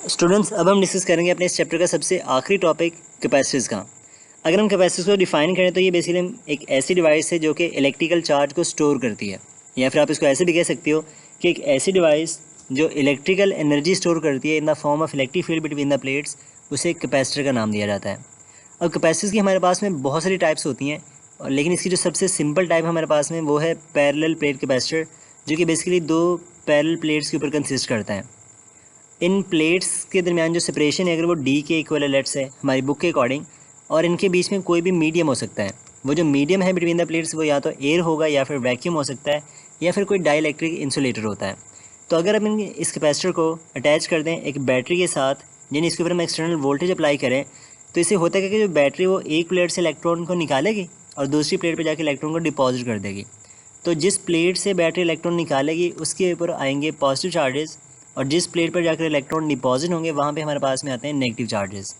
Students, अब हम discuss करेंगे अपने इस चैप्टर का सबसे आखिरी टॉपिक कैपेसिटर्स का। अगर हम कैपेसिटर्स को डिफाइन करें तो ये बेसिकली एक ऐसी डिवाइस है जो कि इलेक्ट्रिकल चार्ज को स्टोर करती है, या फिर आप इसको ऐसे भी कह सकते हो कि एक ऐसी डिवाइस जो इलेक्ट्रिकल एनर्जी स्टोर करती है in the form of electric field between the plates, उसे कैपेसिटर का नाम दिया जाता है। अब कैपेसिटर्स की हमारे पास में बहुत सारी टाइप्स होती हैं, और लेकिन इसकी जो सबसे सिंपल टाइप हमारे पास में वो है पैरेलल प्लेट कैपेसिटर, जो कि बेसिकली दो पैरेलल प्लेट्स के ऊपर कंसिस्ट करता है। इन प्लेट्स के दरमियान जो सेपरेशन है, अगर वो डी के इक्वल है लेट्स है हमारी बुक के अकॉर्डिंग, और इनके बीच में कोई भी मीडियम हो सकता है। वो जो मीडियम है बिटवीन द प्लेट्स वो या तो एयर होगा, या फिर वैक्यूम हो सकता है, या फिर कोई डाइलेक्ट्रिक इंसुलेटर होता है। तो अगर हम इस कैपेसिटर को अटैच कर दें एक बैटरी के साथ, यानी इसके ऊपर हम एक्सटर्नल वोल्टेज अप्लाई करें, तो इससे होता है कि जो बैटरी वो एक प्लेट से इलेक्ट्रॉन को निकालेगी और दूसरी प्लेट पर जाकर इलेक्ट्रॉन को डिपॉजिट कर देगी। तो जिस प्लेट से बैटरी इलेक्ट्रॉन निकालेगी उसके ऊपर आएंगे पॉजिटिव चार्जेस, और जिस प्लेट पर जाकर इलेक्ट्रॉन डिपॉजिट होंगे वहाँ पे हमारे पास में आते हैं नेगेटिव चार्जेस।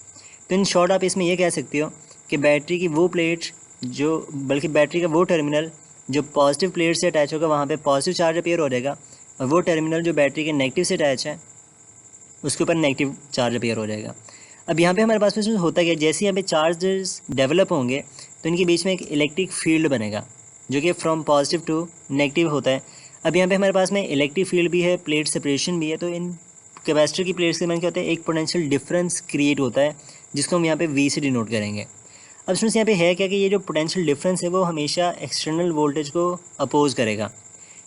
तो इन शॉर्ट आप इसमें ये कह सकते हो कि बैटरी की वो प्लेट बल्कि बैटरी का वो टर्मिनल जो पॉजिटिव प्लेट से अटैच होगा वहाँ पे पॉजिटिव चार्ज अपीयर हो जाएगा, और वो टर्मिनल जो बैटरी के नेगेटिव से अटैच है उसके ऊपर नेगेटिव चार्ज अपीयर हो जाएगा। अब यहाँ पे हमारे पास में होता क्या, जैसे यहाँ पे चार्जेस डेवलप होंगे तो इनके बीच में एक इलेक्ट्रिक फील्ड बनेगा जो कि फ्रॉम पॉजिटिव टू नेगेटिव होता है। अब यहाँ पे हमारे पास में इलेक्ट्रिक फील्ड भी है, प्लेट सेपरेशन भी है, तो इन कैपेसिटर की प्लेट्स के मन क्या होता है, एक पोटेंशियल डिफरेंस क्रिएट होता है जिसको हम यहाँ पे वी से डिनोट करेंगे। अब स्टूडेंट्स यहाँ पे है क्या कि ये जो पोटेंशियल डिफरेंस है वो हमेशा एक्सटर्नल वोल्टेज को अपोज करेगा,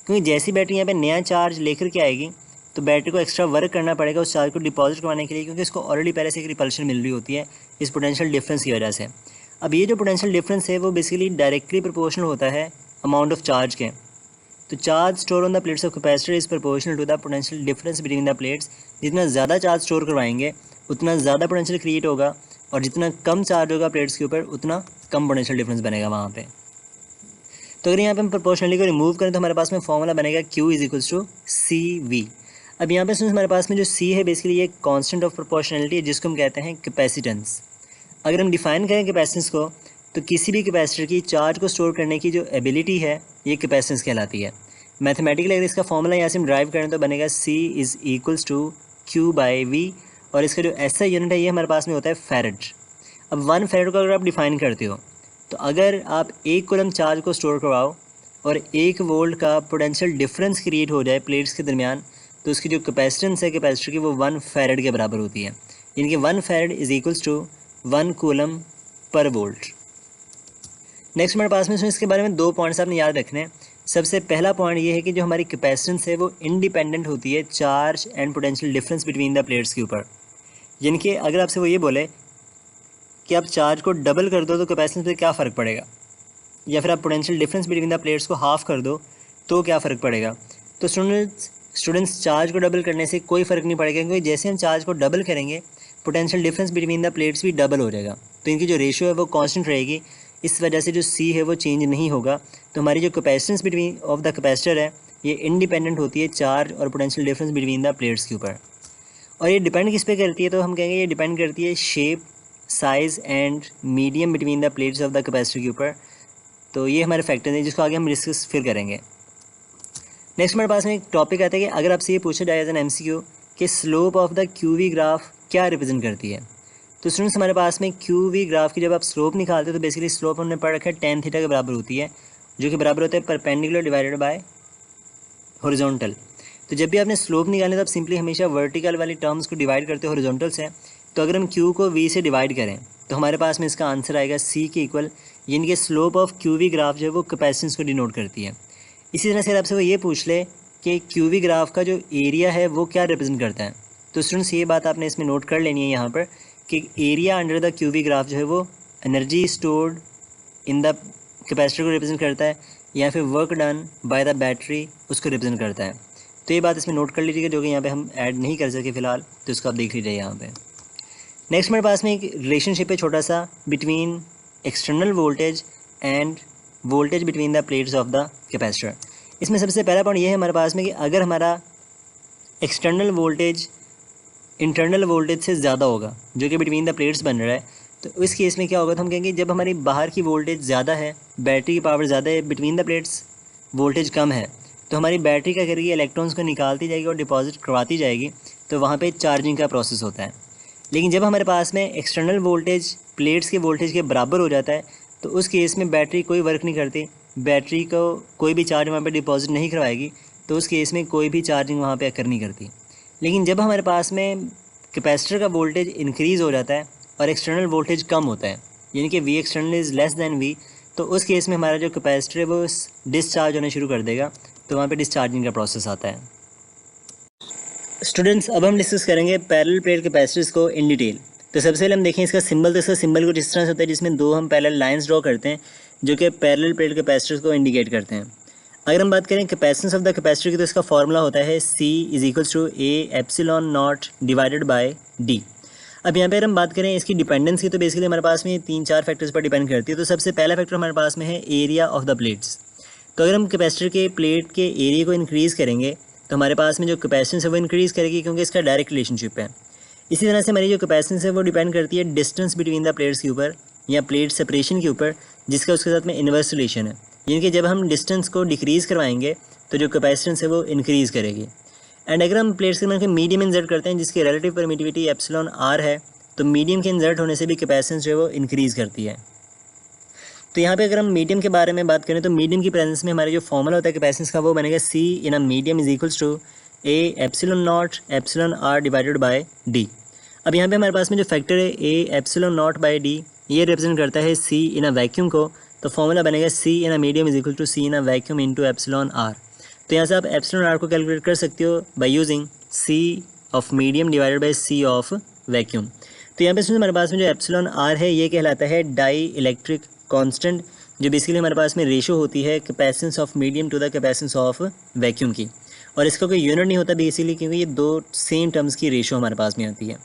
क्योंकि जैसी बैटरी यहाँ पे नया चार्ज लेकर के आएगी तो बैटरी को एक्स्ट्रा वर्क करना पड़ेगा उस चार्ज को डिपॉजिट करवाने के लिए, क्योंकि इसको ऑलरेडी पहले से एक रिपल्शन मिल रही होती है इस पोटेंशियल डिफरेंस की वजह से। अब ये जो पोटेंशियल डिफरेंस है वो बेसिकली डायरेक्टली प्रोपोर्शनल होता है अमाउंट ऑफ चार्ज के। तो charge store on the plates of capacitor is proportional to the potential difference between the plates. जितना ज़्यादा चार्ज स्टोर करवाएंगे उतना ज़्यादा पोटेंशियल क्रिएट होगा, और जितना कम चार्ज होगा प्लेट्स के ऊपर उतना कम पोटेंशियल डिफरेंस बनेगा वहाँ पे। तो अगर यहाँ पे हम प्रोपोर्शनली को रिमूव करें तो हमारे पास में फॉर्मूला बनेगा Q is equals to CV। अब यहाँ पे सुन हमारे पास में जो C है बेसिकली ये कांस्टेंट ऑफ प्रोपोर्शनलिटी है जिसको हम कहते हैं कैपेसिटेंस। अगर हम डिफाइन करें कैपेसिटेंस को तो किसी भी कैपेसिटर की चार्ज को स्टोर करने की जो एबिलिटी है ये कैपेसिटेंस कहलाती है। मैथमेटिकली अगर इसका फॉर्मूला यहाँ से हम ड्राइव करें तो बनेगा C is equals to Q/V, और इसका जो SI यूनिट है ये हमारे पास में होता है फैरेड। अब 1 फैरेड को अगर आप डिफाइन करते हो तो अगर आप 1 कूलम चार्ज को स्टोर करवाओ और 1 वोल्ट का पोटेंशियल डिफरेंस क्रिएट हो जाए प्लेट्स के दरमियान, तो उसकी जो कैपेसिटेंस है कैपेसिटर की वो 1 फैरेड के बराबर होती है, यानी कि 1 farad is equals to 1 coulomb per volt. Next हमारे पास में इसके बारे में 2 पॉइंट्स आपने याद रखने हैं। सबसे पहला पॉइंट ये है कि जो हमारी कैपेसिटेंस है वो इंडिपेंडेंट होती है charge and potential difference between the plates के ऊपर। यानी कि अगर आपसे वो ये बोले कि आप चार्ज को डबल कर दो तो कैपेसिटेंस पे क्या फ़र्क पड़ेगा, या फिर आप potential difference between the plates को हाफ़ कर दो तो क्या फ़र्क पड़ेगा, तो स्टूडेंट्स चार्ज को डबल करने से कोई फ़र्क नहीं पड़ेगा, क्योंकि जैसे हम चार्ज को डबल करेंगे potential difference between the plates भी डबल हो जाएगा, तो इनकी जो रेशियो है वो कांस्टेंट रहेगी। इस वजह से जो C है वो चेंज नहीं होगा। तो हमारी जो capacitance between of the capacitor है ये इंडिपेंडेंट होती है चार्ज और potential difference between the plates के ऊपर। और ये डिपेंड किस पे करती है, तो हम कहेंगे ये डिपेंड करती है shape, size and medium between the plates of the capacitor के ऊपर। तो ये हमारे फैक्टर्स हैं जिसको आगे हम डिस्कस फिर करेंगे। नेक्स्ट हमारे पास में एक टॉपिक आता है कि अगर आपसे ये पूछा जाए एज एन MCQ कि slope of the QV graph क्या रिप्रेजेंट करती है, तो स्टूडेंट्स हमारे पास में QV ग्राफ की जब आप स्लोप निकालते हो तो बेसिकली स्लोप हमने पढ़ रखा है tan थीटा के बराबर होती है, जो कि बराबर होता है परपेंडिकुलर डिवाइडेड बाय हॉरिजॉन्टल। तो जब भी आपने स्लोप निकालनी तो आप सिंपली हमेशा वर्टिकल वाली टर्म्स को डिवाइड करते हो हॉरिजॉन्टल से। तो अगर हम Q को V से डिवाइड करें तो हमारे पास में इसका आंसर आएगा C के इक्वल, यानी कि स्लोप ऑफ QV ग्राफ जो है वो कैपेसिटेंस को डिनोट करती है। इसी तरह से आपसे वो ये पूछ ले कि QV ग्राफ का जो एरिया है वो क्या रिप्रेजेंट करता है, तो स्टूडेंट्स ये बात आपने इसमें नोट कर लेनी है यहाँ पर कि area under the QV graph जो है वो energy stored in the capacitor को रिप्रेजेंट करता है, या फिर work done by the battery उसको रिप्रेजेंट करता है। तो ये बात इसमें नोट कर लीजिएगा, जो कि यहाँ पे हम ऐड नहीं कर सके फ़िलहाल, तो इसको आप देख लीजिए यहाँ पे। नेक्स्ट हमारे पास में एक रिलेशनशिप है छोटा सा between external voltage end voltage between the plates of the capacitor. इसमें सबसे पहला पॉइंट ये है हमारे पास में कि अगर हमारा एक्सटर्नल वोल्टेज इंटरनल वोल्टेज से ज़्यादा होगा जो कि बिटवीन द प्लेट्स बन रहा है, तो इस केस में क्या होगा, तो हम कहेंगे जब हमारी बाहर की वोल्टेज ज़्यादा है, बैटरी की पावर ज़्यादा है, बिटवीन द प्लेट्स वोल्टेज कम है, तो हमारी बैटरी क्या करेगी, इलेक्ट्रॉन्स को निकालती जाएगी और डिपॉजिट करवाती जाएगी, तो वहाँ पे चार्जिंग का प्रोसेस होता है। लेकिन जब हमारे पास में एक्सटर्नल वोल्टेज प्लेट्स के वोल्टेज के बराबर हो जाता है तो उस केस में बैटरी कोई वर्क नहीं करती, बैटरी को कोई भी चार्ज वहाँ पे डिपॉजिट नहीं करवाएगी, तो उस केस में कोई भी चार्जिंग वहाँ पे अकर नहीं करती। लेकिन जब हमारे पास में कैपेसिटर का वोल्टेज इंक्रीज़ हो जाता है और एक्सटर्नल वोल्टेज कम होता है, यानी कि V external is less than V, तो उस केस में हमारा जो कैपेसिटर है वो डिस्चार्ज होना शुरू कर देगा, तो वहाँ पे डिस्चार्जिंग का प्रोसेस आता है। स्टूडेंट्स, अब हम डिस्कस करेंगे पैरेलल प्लेट कैपेसिटर्स को इन डिटेल। तो सबसे पहले हम देखें इसका सिंबल। तो इसका सिंबल कुछ इस तरह से होता है जिसमें दो हम पैरेलल लाइंस ड्रॉ करते हैं जो कि पैरेलल प्लेट कैपेसिटर्स को इंडिकेट करते हैं। अगर हम बात करें कैपेसिटेंस ऑफ द कैपेसिटर की, तो इसका फॉर्मूला होता है C = A epsilon not divided by D। अब यहाँ पर हम बात करें इसकी डिपेंडेंस की, तो बेसिकली हमारे पास में 3-4 फैक्टर्स पर डिपेंड करती है। तो सबसे पहला फैक्टर हमारे पास में है एरिया ऑफ द प्लेट्स। तो अगर हम कैपेसिटर के प्लेट के एरिया को इंक्रीज़ करेंगे तो हमारे पास में जो कैपेसिटेंस है वो इंक्रीज़ करेगी, क्योंकि इसका डायरेक्ट रिलेशनशिप है। इसी तरह से हमारी जो कैपेसिटेंस है वो डिपेंड करती है डिस्टेंस बिटवीन द प्लेट्स के ऊपर या प्लेट सेपरेशन के ऊपर, जिसका उसके साथ में इन्वर्स रिलेशन है। यानी कि जब हम डिस्टेंस को डिक्रीज़ करवाएंगे तो जो कैपेसिटेंस है वो इंक्रीज़ करेगी। एंड अगर हम प्लेट्स के अंदर मीडियम इंसर्ट करते हैं जिसकी रिलेटिव परमिटिविटी एप्सिलॉन R है, तो मीडियम के इंसर्ट होने से भी कैपेसिटेंस जो है वो इंक्रीज़ करती है। तो यहाँ पे अगर हम मीडियम के बारे में बात करें तो मीडियम की प्रेजेंस में हमारा जो फॉर्मूला होता है कैपेसिटेंस का वो बनेगा C in a medium = A epsilon not epsilon R divided by D। अब यहाँ पे हमारे पास में जो फैक्टर है A epsilon not by D, ये रिप्रेजेंट करता है C इन अ वैक्यूम को। तो फॉर्मूला बनेगा C in a medium = C in a vacuum into epsilon R। तो यहाँ से आप एप्सिलॉन R को कैलकुलेट कर सकते हो by using C of medium divided by C of vacuum. तो यहाँ पे हमारे पास में जो एप्सिलॉन R है ये कहलाता है डाई इलेक्ट्रिक कांस्टेंट, जो बेसिकली हमारे पास में रेशो होती है capacitance of medium to the capacitance of vacuum की। और इसका कोई यूनिट नहीं होता बेसिकली, क्योंकि ये दो सेम टर्म्स की रेशो हमारे पास में आती है।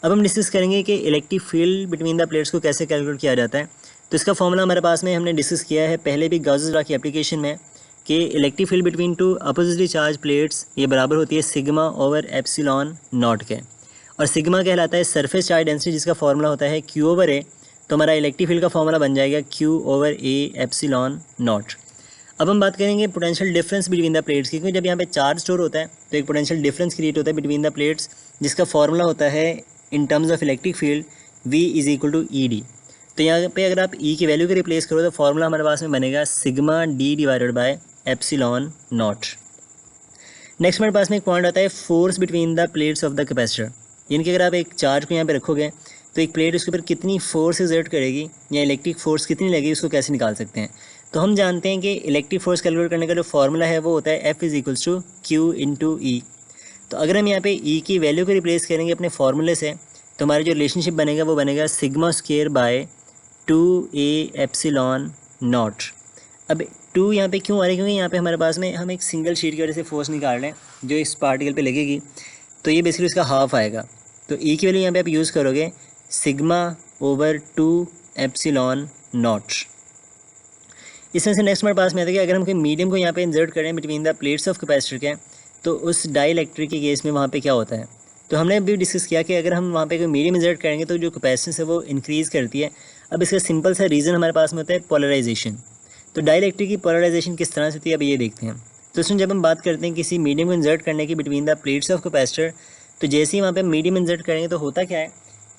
अब हम डिस्कस करेंगे कि electric field between the plates को कैसे कैलकुलेट किया जाता है। तो इसका फॉर्मूला हमारे पास में हमने डिस्कस किया है पहले भी गॉस लॉ की एप्लीकेशन में, कि electric field between two oppositely charge plates ये बराबर होती है सिग्मा ओवर एप्सिलॉन नॉट के। और सिग्मा कहलाता है सरफेस चार्ज डेंसिटी, जिसका फॉर्मूला होता है Q/A। तो हमारा इलेक्ट्रिक फील्ड का फॉर्मूला बन जाएगा Q/A एप्सिलॉन नॉट। अब हम बात करेंगे potential difference between the plates की, क्योंकि जब यहाँ पे चार्ज स्टोर होता है तो एक पोटेंशियल डिफरेंस क्रिएट होता है बिटवीन द प्लेट्स, जिसका फॉर्मूला होता है इन terms of electric field V = ED। तो यहाँ पे अगर आप E की वैल्यू को रिप्लेस करो तो फॉर्मूला हमारे पास में बनेगा sigma D divided by epsilon not. Next हमारे पास में एक पॉइंट आता है force between the plates of the capacitor. यानी कि अगर आप एक चार्ज को यहाँ पे रखोगे तो एक प्लेट उसके ऊपर कितनी फोर्स एक्सर्ट करेगी या इलेक्ट्रिक फोर्स कितनी लगेगी, उसको कैसे निकाल सकते हैं। तो हम जानते हैं कि इलेक्ट्रिक फोर्स कैलकुलेट करने का जो फॉर्मूला है वो होता है F = Q × E। तो अगर हम यहाँ पे E की वैल्यू को रिप्लेस करेंगे अपने फार्मूले से, तो हमारा जो रिलेशनशिप बनेगा वो बनेगा σ² बाय 2A एप्सिलॉन नॉट। अब 2 यहाँ पे क्यों आ रहा है, क्योंकि यहाँ पे हमारे पास में हम एक सिंगल शीट की वजह से फोर्स निकाल रहे हैं जो इस पार्टिकल पे लगेगी, तो ये बेसिकली इसका हाफ आएगा। तो E की वैल्यू यहाँ पे आप यूज़ करोगे σ/2 एप्सिलॉन नॉट। इस तरह से नेक्स्ट हमारे पास में आता है कि अगर हम कोई मीडियम को यहाँ पे इंसर्ट करें between the plates of capacitor के, तो उस डाई इलेक्ट्रिक के केस में वहाँ पे क्या होता है। तो हमने अभी डिस्कस किया कि अगर हम वहाँ पे कोई मीडियम इंसर्ट करेंगे तो जो कैपेसिटेंस है वो इंक्रीज़ करती है। अब इसका सिंपल सा रीज़न हमारे पास में होता है पोलराइजेशन। तो डाई इलेक्ट्रिक की पोलराइजेशन किस तरह से होती है, अब ये देखते हैं। तो इसमें जब हम बात करते हैं किसी मीडियम को इंसर्ट करने की between the plates of capacitor, तो जैसे ही वहाँ पे मीडियम इंसर्ट करेंगे तो होता क्या है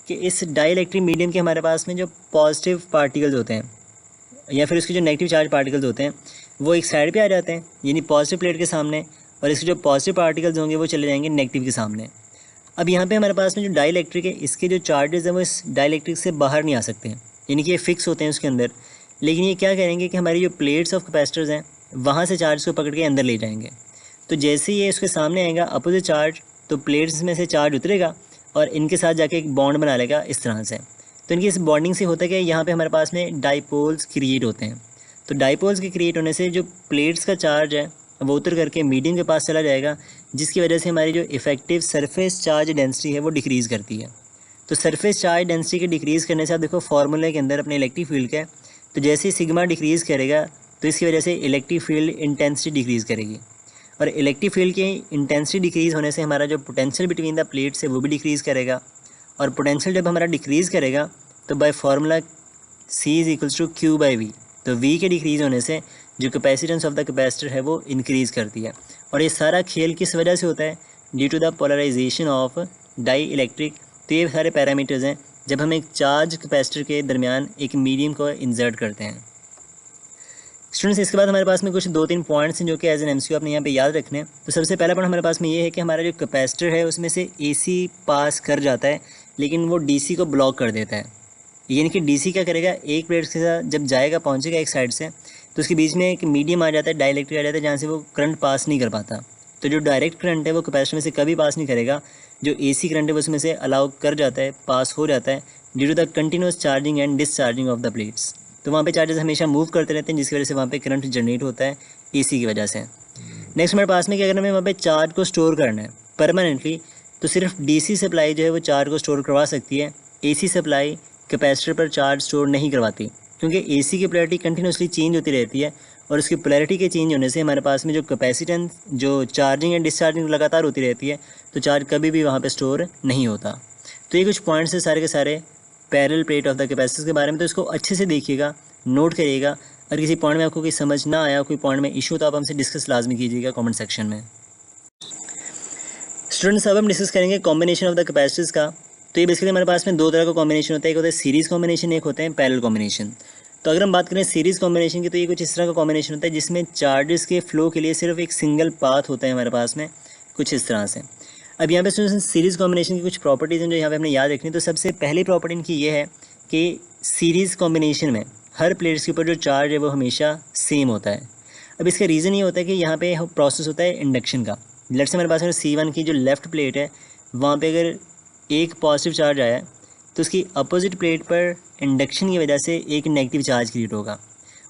कि इस डाई इलेक्ट्रिक मीडियम के हमारे पास में जो पॉजिटिव पार्टिकल्स होते हैं या फिर उसके जो नेगेटिव चार्ज पार्टिकल्स होते हैं वो एक साइड पे आ जाते हैं, यानी पॉजिटिव प्लेट के सामने, और इसके जो पॉजिटिव पार्टिकल्स होंगे वो चले जाएंगे नेगेटिव के सामने। अब यहाँ पे हमारे पास में जो डाई इलेक्ट्रिक है इसके जो चार्जेस हैं वो इस डाई इलेक्ट्रिक से बाहर नहीं आ सकते हैं, यानी कि ये फिक्स होते हैं उसके अंदर। लेकिन ये क्या करेंगे कि हमारी जो प्लेट्स ऑफ कैपेसिटर्स हैं वहाँ से चार्ज को पकड़ के अंदर ले जाएंगे। तो जैसे ही ये उसके सामने आएगा अपोजिट चार्ज, तो प्लेट्स में से चार्ज उतरेगा और इनके साथ जाके एक बॉन्ड बना लेगा इस तरह से। तो इनकी इस बॉन्डिंग से होता है कि यहाँ पे हमारे पास में डाईपोल्स क्रिएट होते हैं। तो डाईपोल्स के क्रिएट होने से जो प्लेट्स का चार्ज है वो उतर करके मीडियम के पास चला जाएगा, जिसकी वजह से हमारी जो इफेक्टिव सरफेस चार्ज डेंसिटी है वो डिक्रीज़ करती है। तो सरफेस चार्ज डेंसिटी के डिक्रीज़ करने से आप देखो फार्मूले के अंदर अपने इलेक्ट्रिक फील्ड के, तो जैसे ही सिग्मा डिक्रीज़ करेगा तो इसकी वजह से इलेक्ट्रिक फील्ड इंटेंसिटी डिक्रीज़ करेगी, और इलेक्ट्रिक फील्ड की इंटेंसिटी डिक्रीज़ होने से हमारा जो पोटेंशियल बिटवीन द प्लेट्स है वो भी डिक्रीज़ करेगा। और पोटेंशियल जब हमारा डिक्रीज़ करेगा तो बाय फार्मूला C = Q/V, तो V के डिक्रीज़ होने से जो कैपेसिटेंस ऑफ द कैपेसिटर है वो इंक्रीज़ करती है। और ये सारा खेल किस वजह से होता है, due to the polarization of dielectric. तो ये सारे पैरामीटर्स हैं जब हम एक चार्ज कैपेसिटर के दरमियान एक मीडियम को इंसर्ट करते हैं। स्टूडेंट्स, इसके बाद हमारे पास में कुछ 2-3 पॉइंट्स हैं जो कि एज एन एमसीक्यू आपने यहाँ पे याद रखने हैं। तो सबसे पहला पॉइंट हमारे पास में ये है कि हमारा जो कैपेसिटर है उसमें से एसी पास कर जाता है लेकिन वो डीसी को ब्लॉक कर देता है। यानी कि डीसी क्या करेगा, एक प्लेट के साथ जब जाएगा, पहुँचेगा एक साइड से, तो उसके बीच में एक मीडियम आ जाता है, डाइलेक्ट्रिक आ जाता है, जहाँ से वो करंट पास नहीं कर पाता। तो जो डायरेक्ट करंट है वो कैपेसिटर में से कभी पास नहीं करेगा, जो एसी करंट है उसमें से अलाउ कर जाता है, पास हो जाता है due to the continuous charging and discharging of the plates. तो वहाँ पे चार्जेस हमेशा मूव करते रहते हैं जिसकी वजह से वहाँ पे करंट जनरेट होता है एसी की वजह से। नेक्स्ट हमारे पास में कि अगर हमें वहाँ पे चार्ज को स्टोर करना है परमानेंटली, तो सिर्फ डीसी सप्लाई जो है वो चार्ज को स्टोर करवा सकती है। एसी सप्लाई कैपेसिटर पर चार्ज स्टोर नहीं करवाती, क्योंकि एसी की पोलैरिटी कंटिन्यूसली चेंज होती रहती है और उसकी पोलैरिटी के चेंज होने से हमारे पास में जो कैपेसिटेंस, जो चार्जिंग एंड डिस्चार्जिंग लगातार होती रहती है, तो चार्ज कभी भी वहाँ पे स्टोर नहीं होता। तो ये कुछ पॉइंट्स है सारे के सारे parallel plate of the capacitor के बारे में। तो इसको अच्छे से देखिएगा, नोट करिएगा। अगर किसी पॉइंट में आपको कोई समझ ना आया, कोई पॉइंट में इशू, तो आप हमसे डिस्कस लाजमी कीजिएगा कमेंट सेक्शन में। स्टूडेंट्स, अब हम डिस्कस करेंगे कॉम्बिनेशन ऑफ द कैपेसिटर्स का। तो ये बेसिकली हमारे पास में 2 तरह का कॉम्बिनेशन होता है, एक होता है सीरीज़ कॉम्बिनेशन, एक होता है पैरेलल कॉम्बिनेशन। तो अगर हम बात करें सीरीज़ कॉम्बिनेशन की, तो ये कुछ इस तरह का कॉम्बिनेशन होता है जिसमें चार्जेस के फ्लो के लिए सिर्फ एक सिंगल पाथ होता है हमारे पास में, कुछ इस तरह से। अब यहाँ पे सीरीज़ कॉम्बिनेशन की कुछ प्रॉपर्टीज़ हैं जो यहाँ पे हमने याद रखनी। तो सबसे पहली प्रॉपर्टी इनकी ये है कि सीरीज़ कॉम्बिनेशन में हर प्लेट्स के ऊपर जो चार्ज है वो हमेशा सेम होता है। अब इसका रीज़न ये होता है कि यहाँ पे प्रोसेस होता है इंडक्शन का। लेट्स से हमारे पास में C1 की जो लेफ़्ट प्लेट है, वहाँ पे अगर एक पॉजिटिव चार्ज आया तो उसकी अपोजिट प्लेट पर इंडक्शन की वजह से एक नेगेटिव चार्ज क्रिएट होगा,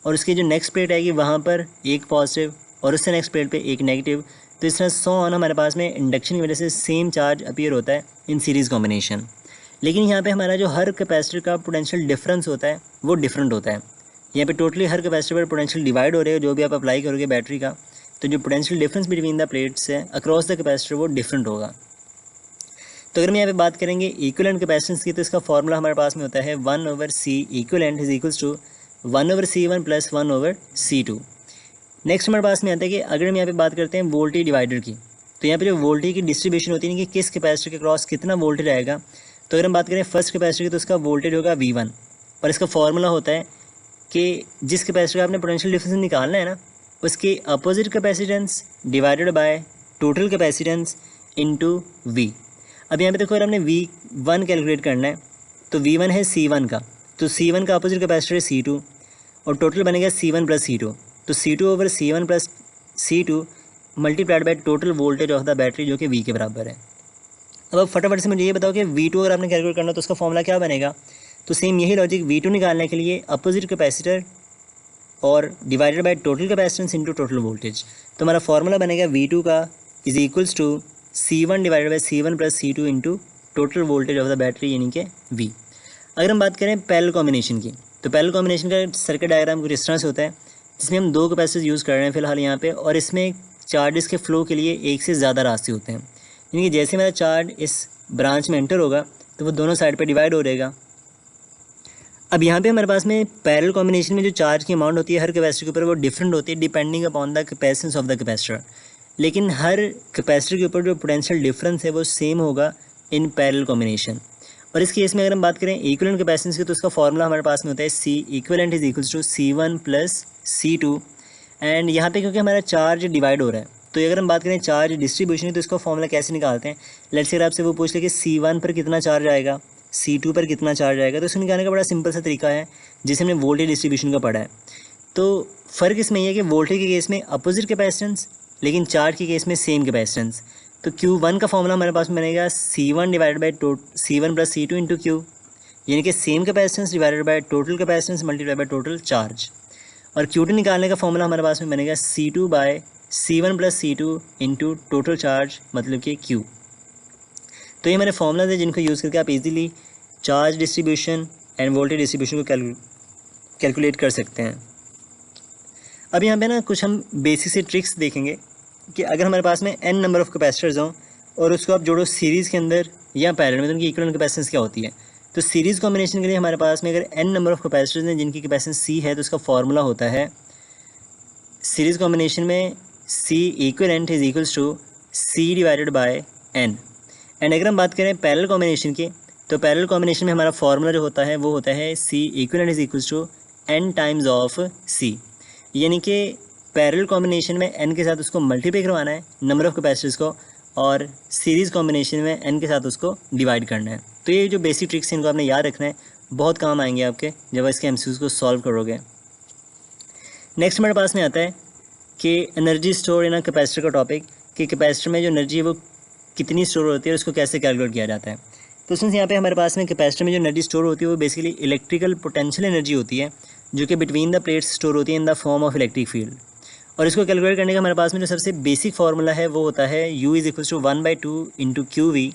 और उसकी जो नेक्स्ट प्लेट आएगी वहाँ पर एक पॉजिटिव और उससे नेक्स्ट प्लेट पे एक नेगेटिव। तो इस तरह सो ऑन हमारे पास में इंडक्शन की वजह से सेम चार्ज अपीयर होता है इन सीरीज़ कॉम्बिनेशन। लेकिन यहाँ पे हमारा जो हर कैपेसिटर का पोटेंशियल डिफरेंस होता है वो डिफरेंट होता है। यहाँ पे टोटली हर कैपेसिटर पर पोटेंशियल डिवाइड हो रहे हो, जो भी आप अप्लाई करोगे बैटरी का, तो जो potential difference between the plates है अक्रॉस द कैपेसिटर वो डिफरेंट होगा। तो अगर हम यहाँ पे बात करेंगे इक्विवेलेंट कैपेसिटेंस की, तो इसका फॉर्मूला हमारे पास में होता है 1/C equivalent is equals to 1/C1 + 1/C2। Next हमारे पास में आता है कि अगर हम यहाँ पे बात करते हैं वोल्टेज डिवाइडर की, तो यहाँ पे जो वोल्टेज की डिस्ट्रीब्यूशन होती है कि किस कैपेसिटर के क्रॉस कितना वोल्टेज आएगा। तो अगर हम बात करें फर्स्ट कैपेसिटर की, तो उसका वोल्टेज होगा V1, और इसका फॉर्मूला होता है कि जिस कैपेसिटर का आपने पोटेंशियल डिफरेंस निकालना है ना, उसके opposite capacitance divided by total capacitance into V। अब यहाँ पे देखो, अगर हमने V1 कैलकुलेट करना है तो V1 है C1 का, तो C1 का अपोजिट कैपेसिटर है C2, और टोटल बनेगा C1 + C2। तो C2/C1 + C2 multiplied by total voltage of the battery, जो कि V के बराबर है। अब फटाफट से मुझे ये बताओ कि V2 अगर आपने कैलकुलेट करना तो उसका फॉर्मूला क्या बनेगा। तो सेम यही लॉजिक, V2 निकालने के लिए अपोजिट कैपेसिटर और divided by total capacitance into total voltage. तो हमारा फॉर्मूला बनेगा V2 का is equals to C1 divided by C1 + C2 into total voltage of the battery, यानी कि V। अगर हम बात करें पैरेलल कॉम्बिनेशन की, तो पैरेलल कॉम्बिनेशन का सर्किट डायग्राम कुछ इस तरह से होता है जिसमें हम 2 कैपेसिटर यूज़ कर रहे हैं फिलहाल यहाँ पे, और इसमें चार्जेस के फ्लो के लिए एक से ज़्यादा रास्ते होते हैं। यानी कि जैसे मेरा चार्ज इस ब्रांच में एंटर होगा तो वो दोनों साइड पे डिवाइड हो रहेगा। अब यहाँ पे हमारे पास में पैरेलल कॉम्बिनेशन में जो चार्ज की अमाउंट होती है हर कैपेसिटर के ऊपर वो डिफरेंट होती है depending upon the capacitance of the capacitor. लेकिन हर कैपेसिटर के ऊपर जो पोटेंशियल डिफरेंस है वो सेम होगा इन पैरेलल कॉम्बिनेशन। और इस केस में अगर हम बात करें इक्विवेलेंट कैपेसिटेंस की, तो उसका फॉर्मूला हमारे पास में होता है C equivalent is equals to C1 + C2। And यहाँ पे क्योंकि हमारा चार्ज डिवाइड हो रहा है, तो अगर हम बात करें चार्ज डिस्ट्रीब्यूशन की, तो इसका फॉर्मूला कैसे निकालते हैं। लेट्स से आपसे वो पूछ ले कि C1 पर कितना चार्ज आएगा, C2 पर कितना चार्ज आएगा, तो इसको निकालने का बड़ा सिंपल सा तरीका है जिसे हमने वोल्टेज डिस्ट्रीब्यूशन का पढ़ा है। तो फ़र्क इसमें यह है कि वोल्टेज के केस में अपोजिट कैपेसिटेंस, लेकिन चार्ज के केस में सेम कैपेसिटेंस। तो Q1 का फॉर्मूला हमारे पास में बनेगा C1 divided by C1 + C2 into Q, यानी कि same capacitance divided by total capacitance multiply by total charge. और Q2 निकालने का फॉर्मूला हमारे पास में बनेगा C2/C1 + C2 into total charge, मतलब कि Q। तो ये हमारे फॉर्मूलाज हैं जिनको यूज़ करके आप easily charge distribution end voltage distribution को कैलकुलेट कर सकते हैं। अब यहाँ पे ना कुछ हम बेसिक से ट्रिक्स देखेंगे कि अगर हमारे पास में n नंबर ऑफ़ कैपेसिटर्स हों और उसको आप जोड़ो सीरीज़ के अंदर या पैरेलल में, तो उनकी इक्विवेलेंट कैपेसिटेंस क्या होती है। तो सीरीज़ कॉम्बिनेशन के लिए हमारे पास में अगर n नंबर ऑफ़ कैपेसिटर्स हैं जिनकी कैपेसिटेंस C है, तो उसका फॉर्मूला होता है सीरीज़ कॉम्बिनेशन में C equivalent is equals to C divided by N. एंड अगर हम बात करें पैरेलल कॉम्बिनेशन की, तो पैरेलल कॉम्बिनेशन में हमारा फार्मूला जो होता है वो होता है C equivalent is equals to n times of C, यानी कि पैरेलल कॉम्बिनेशन में एन के साथ उसको मल्टीप्लाई करवाना है नंबर ऑफ कैपेसिटर्स को, और सीरीज़ कॉम्बिनेशन में एन के साथ उसको डिवाइड करना है। तो ये जो बेसिक ट्रिक्स हैं इनको आपने याद रखना है, बहुत काम आएंगे आपके जब इसके एमसीक्यूज़ को सॉल्व करोगे। नेक्स्ट हमारे पास में आता है कि energy store in a capacitor का टॉपिक, कि कैपेसिटर में जो एनर्जी है वो कितनी स्टोर होती है और उसको कैसे कैलकुलेट किया जाता है। तो उसमें यहाँ पे हमारे पास में कैपेसिटर में जो एनर्जी स्टोर होती है वो बेसिकली इलेक्ट्रिकल पोटेंशियल एनर्जी होती है, जो कि बिटवीन द प्लेट्स स्टोर होती है in the form of electric field. और इसको कैलकुलेट करने का हमारे पास में जो सबसे बेसिक फार्मूला है वो होता है U is equals to 1/2 into QV।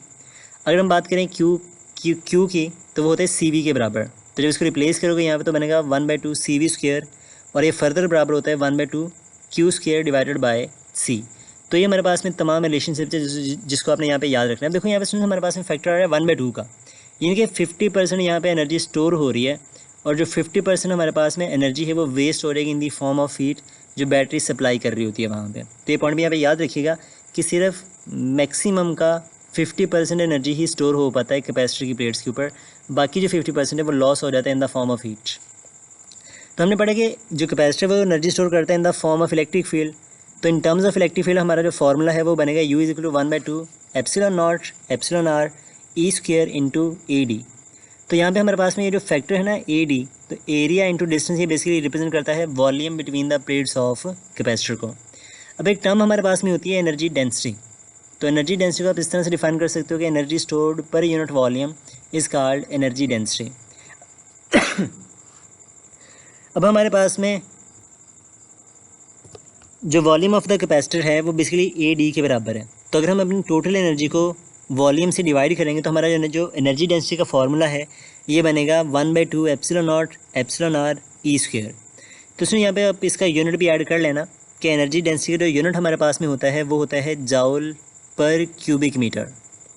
अगर हम बात करें Q की, तो वो होता है CV के बराबर। तो जब इसको रिप्लेस करोगे यहाँ पे तो बनेगा 1/2 CV स्क्वायर, और ये फर्दर बराबर होता है 1/2 Q square divided by C। तो ये हमारे पास में तमाम रिलेशनशिप है जिसको आपने यहाँ पे याद रखना है। देखो यहाँ पे सुनो हमारे पास में फैक्टर आ रहा है 1/2 का, यानी कि 50% यहाँ पे एनर्जी स्टोर हो रही है, और जो 50% हमारे पास में एनर्जी है वो वेस्ट हो रहेगी इन दी फॉर्म ऑफ हीट जो बैटरी सप्लाई कर रही होती है वहाँ पे। तो ये पॉइंट भी यहाँ पे याद रखिएगा कि सिर्फ मैक्सिमम का 50% एनर्जी ही स्टोर हो पाता है कैपेसिटर की प्लेट्स के ऊपर, बाकी जो 50% है वो लॉस हो जाता है in the form of heat. तो हमने पढ़ा कि जो कैपेसिटर वो एनर्जी स्टोर करता है in the form of electric field. तो in terms of electric field हमारा जो फॉर्मूला है वो बनेगा U is equal to 1/2 epsilon not epsilon r E square into AD। तो यहाँ पे हमारे पास में ये जो फैक्टर है ना AD, तो एरिया इंटू डिस्टेंस, ये बेसिकली रिप्रेजेंट करता है volume between the plates of capacitor को। अब एक टर्म हमारे पास में होती है एनर्जी डेंसिटी। तो एनर्जी डेंसिटी को आप इस तरह से डिफाइन कर सकते हो कि energy stored per unit volume is called energy density. अब हमारे पास में जो वॉल्यूम ऑफ द कैपेसिटर है वो बेसिकली AD के बराबर है। तो अगर हम अपनी टोटल एनर्जी को वॉल्यूम से डिवाइड करेंगे तो हमारा जो एनर्जी डेंसिटी का फॉर्मूला है ये बनेगा 1/2 epsilon not epsilon r E square. तो इसमें यहाँ पे आप इसका यूनिट भी ऐड कर लेना कि एनर्जी डेंसिटी का जो यूनिट हमारे पास में होता है वो होता है जाउल पर क्यूबिक मीटर,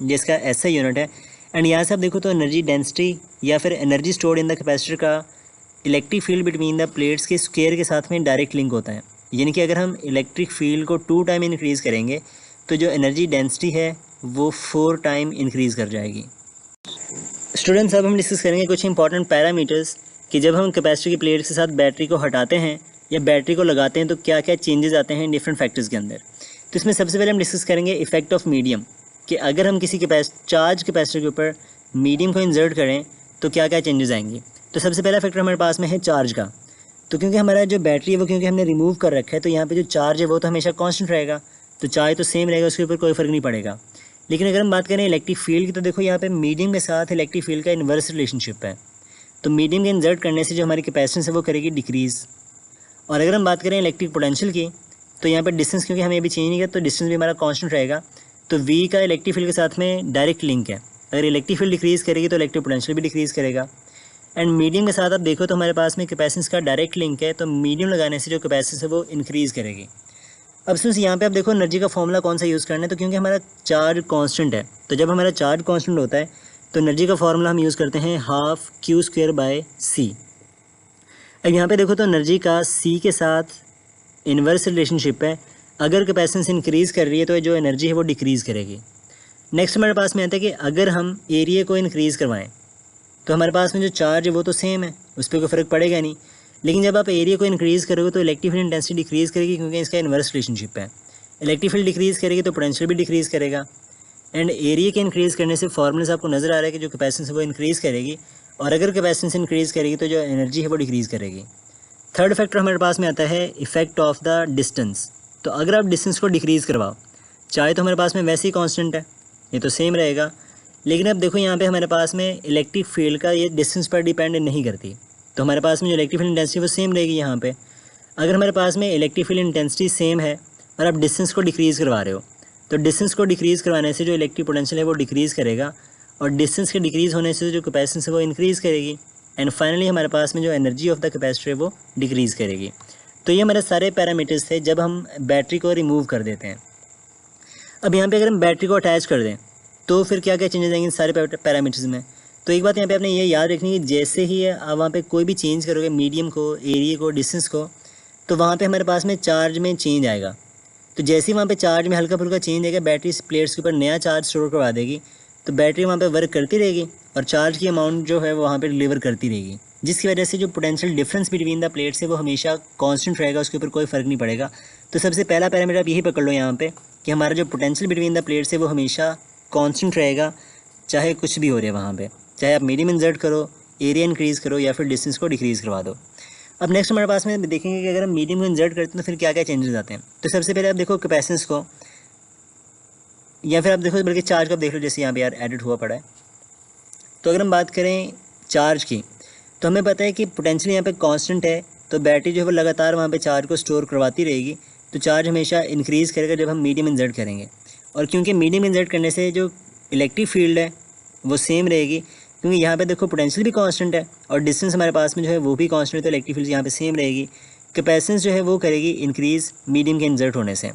जिसका ऐसा यूनिट है। एंड यहाँ से आप देखो तो एनर्जी डेंसिटी या फिर energy stored in the capacitor का electric field between the plates के स्क्वायर के साथ में डायरेक्ट लिंक होता है, यानी कि अगर हम इलेक्ट्रिक फील्ड को 2 टाइम इंक्रीज़ करेंगे तो जो एनर्जी डेंसिटी है वो 4 टाइम इंक्रीज़ कर जाएगी। स्टूडेंट्स, अब हम डिस्कस करेंगे कुछ इंपॉर्टेंट पैरामीटर्स कि जब हम कैपेसिटर की प्लेट के साथ बैटरी को हटाते हैं या बैटरी को लगाते हैं तो क्या क्या चेंजेस आते हैं डिफरेंट फैक्टर्स के अंदर। तो इसमें सबसे पहले हम डिस्कस करेंगे इफेक्ट ऑफ मीडियम, कि अगर हम किसी चार्ज कैपेसिटर के ऊपर मीडियम को इंसर्ट करें तो क्या क्या चेंजेस आएंगी। तो सबसे पहला फैक्टर हमारे पास में है चार्ज का। तो क्योंकि हमारा जो बैटरी है वो क्योंकि हमने रिमूव कर रखा है तो यहाँ पे जो चार्ज है वो तो हमेशा कांस्टेंट रहेगा, तो चार्ज तो सेम रहेगा, उसके ऊपर कोई फ़र्क नहीं पड़ेगा। लेकिन अगर हम बात करें इलेक्ट्रिक फील्ड की तो देखो यहाँ पे मीडियम के साथ इलेक्ट्रिक फील्ड का इन्वर्स रिलेशनशिप है। तो मीडियम के इंसर्ट करने से जो हमारी कैपेसिटेंस है वो करेगी डिक्रीज़। और अगर हम बात करें इलेक्ट्रिक पोटेंशियल की तो यहाँ पर डिस्टेंस क्योंकि हमें अभी चेंज नहीं किया तो डिस्टेंस भी हमारा कांस्टेंट रहेगा। तो V का इलेक्ट्रिक फील्ड के साथ में डायरेक्ट लिंक है, अगर इलेक्ट्रिक फील्ड डिक्रीज़ करेगी तो इलेक्ट्रिक पोटेंशियल भी डिक्रीज़ करेगा। एंड मीडियम के साथ आप देखो तो हमारे पास में कैपेसिटेंस का डायरेक्ट लिंक है, तो मीडियम लगाने से जो कैपेसिटेंस है वो इंक्रीज़ करेगी। अब सुन यहाँ पे आप देखो एनर्जी का फॉर्मूला कौन सा यूज़ करना है, तो क्योंकि हमारा चार्ज कांस्टेंट है तो जब हमारा चार्ज कांस्टेंट होता है तो एनर्जी का फॉर्मूला हम यूज़ करते हैं half Q square by C। अब यहाँ पे देखो तो एनर्जी का C के साथ इन्वर्स रिलेशनशिप है, अगर कैपेसिटेंस इंक्रीज़ कर रही है तो जो एनर्जी है वो डिक्रीज़ करेगी। नेक्स्ट हमारे पास में आता है कि अगर हम एरिया को इंक्रीज़ करवाएं तो हमारे पास में जो चार्ज है वो तो सेम है, उस पर कोई फ़र्क पड़ेगा नहीं। लेकिन जब आप एरिया को इंक्रीज़ करोगे तो इलेक्ट्रिक फील्ड इंटेंसिटी डिक्रीज़ करेगी, क्योंकि इसका इन्वर्स रिलेशनशिप है। इलेक्ट्रिक फील्ड डिक्रीज़ करेगी तो पोटेंशियल भी डिक्रीज़ करेगा। एंड एरिया के इंक्रीज़ करने से फॉर्मूले से आपको नज़र आ रहा है कि जो कैपेसिटेंस है वो इंक्रीज़ करेगी, और अगर कैपेसिटेंस इंक्रीज़ करेगी तो जो एनर्जी है वो डिक्रीज़ करेगी। थर्ड फैक्टर हमारे पास में आता है इफेक्ट ऑफ द डिस्टेंस। तो अगर आप डिस्टेंस को डिक्रीज़ करवाओ, चाहे तो हमारे पास में वैसे ही कांस्टेंट है, ये तो सेम रहेगा, लेकिन अब देखो यहाँ पे हमारे पास में इलेक्ट्रिक फील्ड का ये डिस्टेंस पर डिपेंड नहीं करती, तो हमारे पास में जो इलेक्ट्रिक फील्ड इंटेंसिटी वो सेम रहेगी। यहाँ पे अगर हमारे पास में इलेक्ट्रिक फील्ड इंटेंसिटी सेम है और आप डिस्टेंस को डिक्रीज़ करवा रहे हो तो डिस्टेंस को डिक्रीज़ करवाने से जो इलेक्ट्रिक पोटेंशियल है वो डिक्रीज़ करेगा, और डिस्टेंस के डिक्रीज़ होने से जो कैपेसिटेंस है वो इंक्रीज़ करेगी। एंड फाइनली हमारे पास में जो एनर्जी ऑफ द कैपेसिटर है वो डिक्रीज़ करेगी। तो ये हमारे सारे पैरामीटर्स थे जब हम बैटरी को रिमूव कर देते हैं। अब यहाँ पे अगर हम बैटरी को अटैच कर दें तो फिर क्या क्या चेंजेस आएंगे इन सारे पैरामीटर्स में। तो एक बात यहाँ पे आपने ये याद रखनी है कि जैसे ही आप वहाँ पे कोई भी चेंज करोगे, मीडियम को, एरिया को, डिस्टेंस को, तो वहाँ पे हमारे पास में चार्ज में चेंज आएगा। तो जैसे ही वहाँ पे चार्ज में हल्का फुल्का चेंज आएगा, बैटरी इस प्लेट्स के ऊपर नया चार्ज स्टोर करवा देगी, तो बैटरी वहाँ पे वर्क करती रहेगी और चार्ज की अमाउंट जो है वो वहाँ पे डिलीवर करती रहेगी, जिसकी वजह से जो potential difference between the plates है वो हमेशा कांस्टेंट रहेगा, उसके ऊपर कोई फ़र्क नहीं पड़ेगा। तो सबसे पहला पैरामीटर आप यही पकड़ लो यहाँ पे कि हमारा जो पोटेंशियल बिटवीन द प्लेट्स है वो हमेशा कांस्टेंट रहेगा, चाहे कुछ भी हो रहा है वहाँ पे, चाहे आप मीडियम इंसर्ट करो, एरिया इंक्रीज़ करो या फिर डिस्टेंस को डिक्रीज़ करवा दो। अब नेक्स्ट हमारे पास में देखेंगे कि अगर हम मीडियम को इंसर्ट करते हैं तो फिर क्या क्या चेंजेस आते हैं। तो सबसे पहले आप देखो कैपेसिटेंस को, या फिर आप देखो बल्कि चार्ज को आप देख लो, जैसे यहाँ पे यार एडिट हुआ पड़ा है। तो अगर हम बात करें चार्ज की, तो हमें पता है कि पोटेंशियल यहाँ पे कांस्टेंट है, तो बैटरी जो है वो लगातार वहाँ पे चार्ज को स्टोर करवाती रहेगी, तो चार्ज हमेशा इंक्रीज़ करेगा जब हम मीडियम इंसर्ट करेंगे। और क्योंकि मीडियम इंसर्ट करने से जो इलेक्ट्रिक फील्ड है वो सेम रहेगी, क्योंकि यहाँ पे देखो पोटेंशियल भी कांस्टेंट है और डिस्टेंस हमारे पास में जो है वो भी कांस्टेंट है, तो इलेक्ट्रिक फील्ड यहाँ पे सेम रहेगी। कैपेसिटेंस जो है वो करेगी इंक्रीज़ मीडियम के इंसर्ट होने से।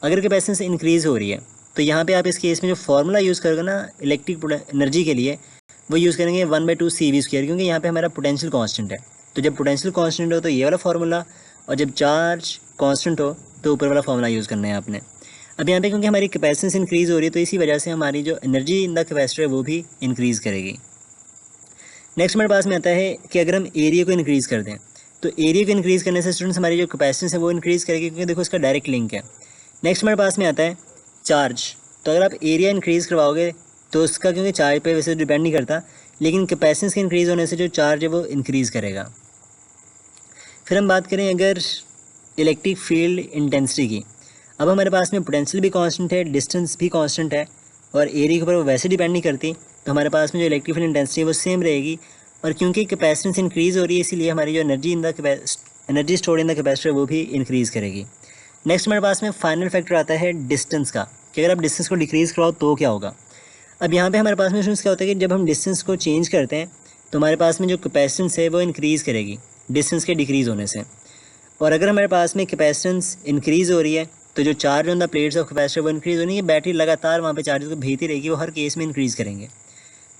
अगर कैपेसिटेंस इंक्रीज़ हो रही है तो यहाँ पे आप इस केस में जो फार्मूला यूज़ करोगे ना इलेक्ट्रिक एनर्जी के लिए, वो यूज़ करेंगे 1/2 CV², क्योंकि यहाँ पे हमारा पोटेंशियल कांस्टेंट है। तो जब पोटेंशियल कांस्टेंट हो तो ये वाला फार्मूला, और जब चार्ज कांस्टेंट हो तो ऊपर वाला फार्मूला यूज़ करना है आपने। अब यहाँ पे क्योंकि हमारी कैपेसिटेंस इंक्रीज़ हो रही है तो इसी वजह से हमारी जो एनर्जी इन द कैपेसिटर है वो भी इंक्रीज़ करेगी। नेक्स्ट हमारे पास में आता है कि अगर हम एरिया को इंक्रीज़ कर दें, तो एरिया को इंक्रीज़ करने से स्टूडेंट्स हमारी जो कैपेसिटेंस है वो इंक्रीज़ करेगी, क्योंकि देखो इसका डायरेक्ट लिंक है। नेक्स्ट हमारे पास में आता है चार्ज। तो अगर आप एरिया इंक्रीज़ करवाओगे तो उसका क्योंकि चार्ज पे वैसे डिपेंड नहीं करता, लेकिन कैपेसिटेंस के इंक्रीज़ होने से जो चार्ज है वो इंक्रीज़ करेगा। फिर हम बात करें अगर इलेक्ट्रिक फील्ड इंटेंसिटी की, अब हमारे पास में पोटेंशियल भी कांस्टेंट है, डिस्टेंस भी कांस्टेंट है और एरिया के ऊपर वो वैसे डिपेंड नहीं करती, तो हमारे पास में जो इलेक्ट्रिक फील्ड इंटेंसिटी है वो सेम रहेगी। और क्योंकि कैपेसिटेंस इंक्रीज़ हो रही है इसीलिए हमारी जो energy store in the capacitor वो भी इंक्रीज़ करेगी। नेक्स्ट हमारे पास में फाइनल फैक्टर आता है डिस्टेंस का, कि अगर आप डिस्टेंस को डिक्रीज़ करवाओ तो क्या होगा। अब यहाँ पे हमारे पास में क्या होता है कि जब हम डिस्टेंस को चेंज करते हैं तो हमारे पास में जो कैपेसिटेंस है वो इंक्रीज़ करेगी डिस्टेंस के डिक्रीज़ होने से। और अगर हमारे पास में कैपेसिटेंस इंक्रीज़ हो रही है तो जो charge on the plates of capacitor वो इंक्रीज़ होनी है, बैटरी लगातार वहाँ पे चार्ज को भेजती रहेगी, वो हर केस में इंक्रीज़ करेंगे।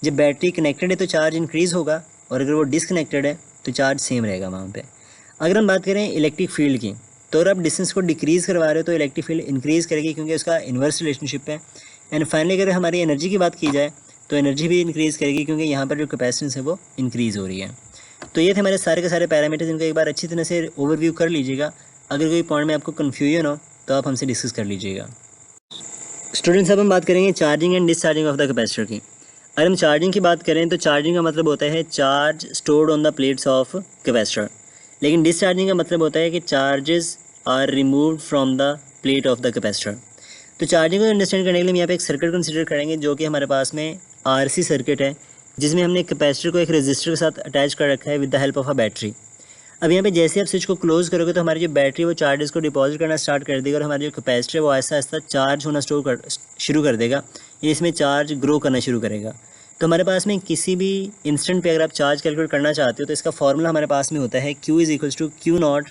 जब बैटरी कनेक्टेड है तो चार्ज इंक्रीज़ होगा, और अगर वो डिसकनेक्टेड है तो चार्ज सेम रहेगा वहाँ पे। अगर हम बात करें इलेक्ट्रिक फील्ड की, तो अगर आप डिस्टेंस को डिक्रीज़ करवा रहे हो तो इलेक्ट्रिक फील्ड इंक्रीज़ करेगी, क्योंकि उसका इन्वर्स रिलेशनशिप है। एंड फाइनली अगर हमारी एनर्जी की बात की जाए तो एनर्जी भी इंक्रीज़ करेगी, क्योंकि यहाँ पर जो कैपेसिटेंस है वो इंक्रीज़ हो रही है। तो ये थे हमारे सारे के सारे पैरामीटर्स, इनको एक बार अच्छी तरह से ओवरव्यू कर लीजिएगा। अगर कोई पॉइंट में आपको कन्फ्यूजन हो तो आप हमसे डिस्कस कर लीजिएगा। स्टूडेंट्स, अब हम बात करेंगे charging and discharging of the capacitor की। अगर हम चार्जिंग की बात करें तो चार्जिंग का मतलब होता है charge stored on the plates of capacitor, लेकिन डिस्चार्जिंग का मतलब होता है कि charges are removed from the plate of the capacitor. तो चार्जिंग को अंडरस्टैंड करने के लिए हम यहाँ पे एक सर्किट कंसिडर करेंगे, जो कि हमारे पास में RC सर्किट है, जिसमें हमने कैपेसिटर को एक रजिस्टर के साथ अटैच कर रखा है with the help of a battery. अब यहाँ पे जैसे आप स्विच को क्लोज करोगे तो हमारी जो बैटरी वो चार्जेस को डिपॉजिट करना स्टार्ट कर देगा, और हमारा जो कैपेसिटर है वो आहिस्ता आहिस्ता चार्ज होना शुरू कर देगा, इसमें चार्ज ग्रो करना शुरू करेगा। तो हमारे पास में किसी भी इंस्टेंट पे अगर आप चार्ज कैलकुलेट करना चाहते हो तो इसका फॉर्मूला हमारे पास में होता है Q = Q0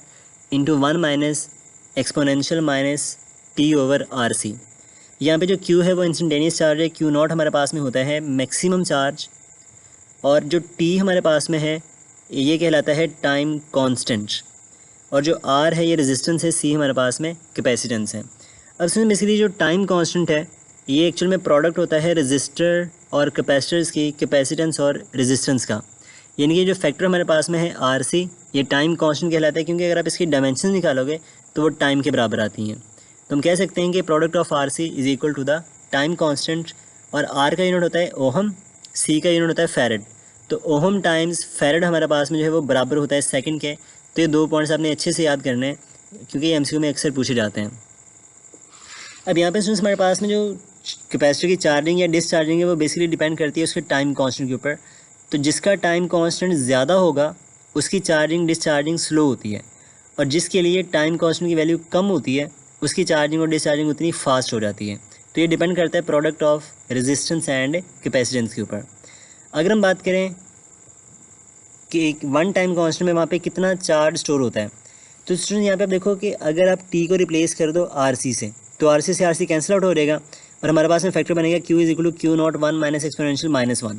× 1 - एक्सपोनेंशियल -T/RC। यहाँ पे जो Q है वो इंस्टेंटेनियस चार्ज है, Q0 हमारे पास में होता है मैक्सिमम चार्ज, और जो T हमारे पास में है ये कहलाता है टाइम कांस्टेंट, और जो R है ये रेजिस्टेंस है, C हमारे पास में कैपेसिटेंस है। अब इसमें बेसिकली जो टाइम कांस्टेंट है ये एक्चुअल में प्रोडक्ट होता है रेजिस्टर और कैपेसिटर्स की कैपेसिटेंस और रेजिस्टेंस का, यानी कि जो फैक्टर हमारे पास में है RC ये टाइम कांस्टेंट कहलाता है, क्योंकि अगर आप इसकी डायमेंशन निकालोगे तो वो टाइम के बराबर आती हैं। तो हम कह सकते हैं कि product of RC = the time constant, और R का यूनिट होता है ओहम, C का यूनिट होता है फैरेड। तो ओहम टाइम्स फैरेड हमारे पास में जो है वो बराबर होता है सेकंड के। तो ये 2 पॉइंट्स आपने अच्छे से याद करने हैं, क्योंकि ये MCQ में अक्सर पूछे जाते हैं। अब यहाँ पे स्टूडेंट्स हमारे पास में जो कैपेसिटर की चार्जिंग या डिस्चार्जिंग है वो बेसिकली डिपेंड करती है उसके टाइम कांस्टेंट के ऊपर। तो जिसका टाइम कांस्टेंट ज़्यादा होगा उसकी चार्जिंग डिस्चार्जिंग स्लो होती है, और जिसके लिए टाइम कांस्टेंट की वैल्यू कम होती है उसकी चार्जिंग और डिस्चार्जिंग उतनी फास्ट हो जाती है। तो ये डिपेंड करता है product of resistance and capacitance के ऊपर। अगर हम बात करें कि एक वन टाइम कांस्टेंट में वहाँ पे कितना चार्ज स्टोर होता है, तो स्टूडेंट यहाँ पे आप देखो कि अगर आप T को रिप्लेस कर दो RC से, तो RC से RC कैंसिल आउट हो जाएगा, और हमारे पास में फैक्टर बनेगा Q = Q0 1 - एक्सपोनेंशियल -1।